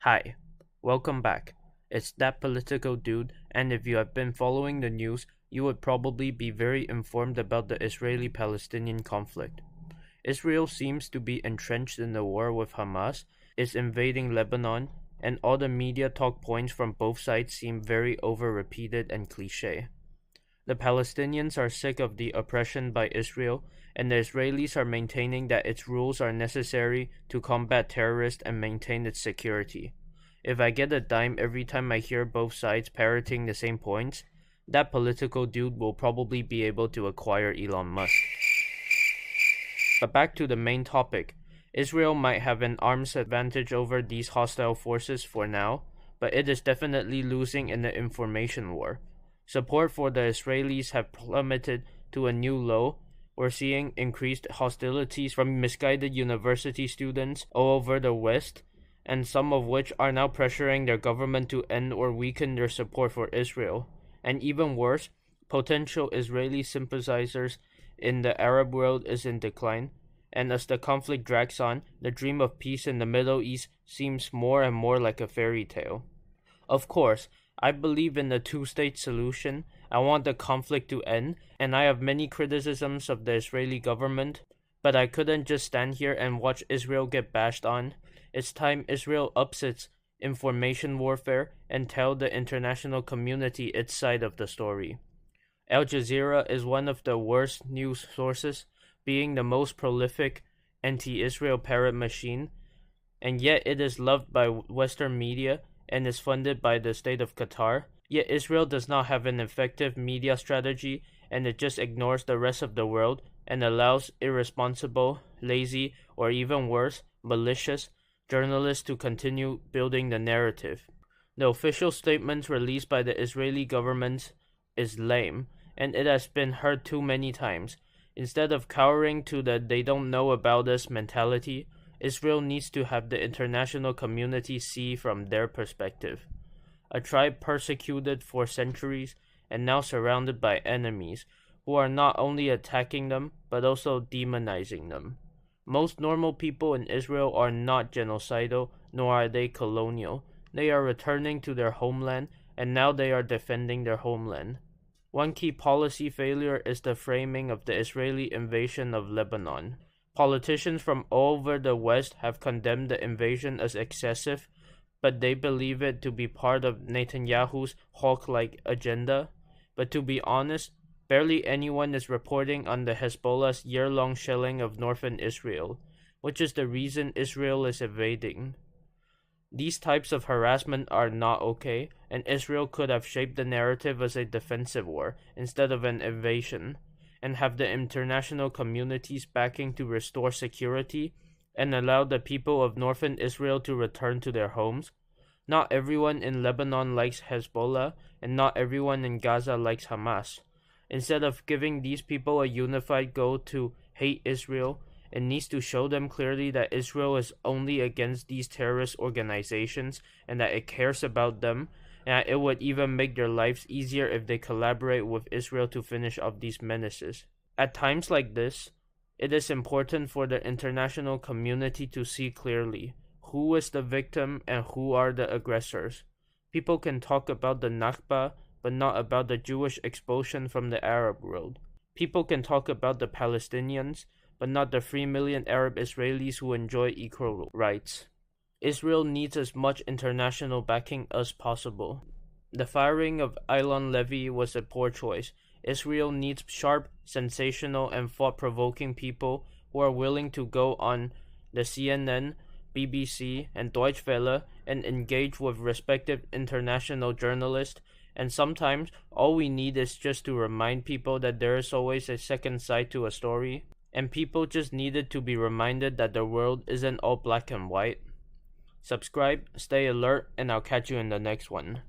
Hi, welcome back. It's that political dude, and if you have been following the news, you would probably be very informed about the Israeli-Palestinian conflict. Israel seems to be entrenched in the war with Hamas, is invading Lebanon, and all the media talk points from both sides seem very over-repeated and cliché. The Palestinians are sick of the oppression by Israel, and the Israelis are maintaining that its rules are necessary to combat terrorists and maintain its security. If I get a dime every time I hear both sides parroting the same points, that political dude will probably be able to acquire Elon Musk. But back to the main topic. Israel might have an arms advantage over these hostile forces for now, but it is definitely losing in the information war. Support for the Israelis have plummeted to a new low. We're seeing increased hostilities from misguided university students all over the West, and some of which are now pressuring their government to end or weaken their support for Israel. And even worse, potential Israeli sympathizers in the Arab world is in decline, and as the conflict drags on, the dream of peace in the Middle East seems more and more like a fairy tale. Of course, I believe in the two-state solution. I want the conflict to end, and I have many criticisms of the Israeli government, but I couldn't just stand here and watch Israel get bashed on. It's time Israel ups its information warfare and tell the international community its side of the story. Al Jazeera is one of the worst news sources, being the most prolific anti-Israel parrot machine, and yet it is loved by Western media and is funded by the state of Qatar. Yet Israel does not have an effective media strategy, and it just ignores the rest of the world and allows irresponsible, lazy, or even worse, malicious journalists to continue building the narrative. The official statements released by the Israeli government is lame, and it has been heard too many times. Instead of cowering to the "they don't know about us" mentality, Israel needs to have the international community see from their perspective. A tribe persecuted for centuries and now surrounded by enemies who are not only attacking them but also demonizing them. Most normal people in Israel are not genocidal, nor are they colonial. They are returning to their homeland, and now they are defending their homeland. One key policy failure is the framing of the Israeli invasion of Lebanon. Politicians from all over the West have condemned the invasion as excessive, but they believe it to be part of Netanyahu's hawk-like agenda. But to be honest, barely anyone is reporting on the Hezbollah's year-long shelling of northern Israel, which is the reason Israel is invading. These types of harassment are not okay, and Israel could have shaped the narrative as a defensive war instead of an invasion, and have the international community's backing to restore security and allow the people of northern Israel to return to their homes. Not everyone in Lebanon likes Hezbollah, and not everyone in Gaza likes Hamas. Instead of giving these people a unified goal to hate Israel, it needs to show them clearly that Israel is only against these terrorist organizations and that it cares about them, and that it would even make their lives easier if they collaborate with Israel to finish off these menaces. At times like this, it is important for the international community to see clearly who is the victim and who are the aggressors. People can talk about the Nakba, but not about the Jewish expulsion from the Arab world. People can talk about the Palestinians, but not the 3 million Arab Israelis who enjoy equal rights. Israel needs as much international backing as possible. The firing of Eilon Levy was a poor choice. Israel needs sharp, sensational, and thought-provoking people who are willing to go on the CNN, BBC, and Deutsche Welle and engage with respected international journalists. And sometimes, all we need is just to remind people that there is always a second side to a story. And people just needed to be reminded that the world isn't all black and white. Subscribe, stay alert, and I'll catch you in the next one.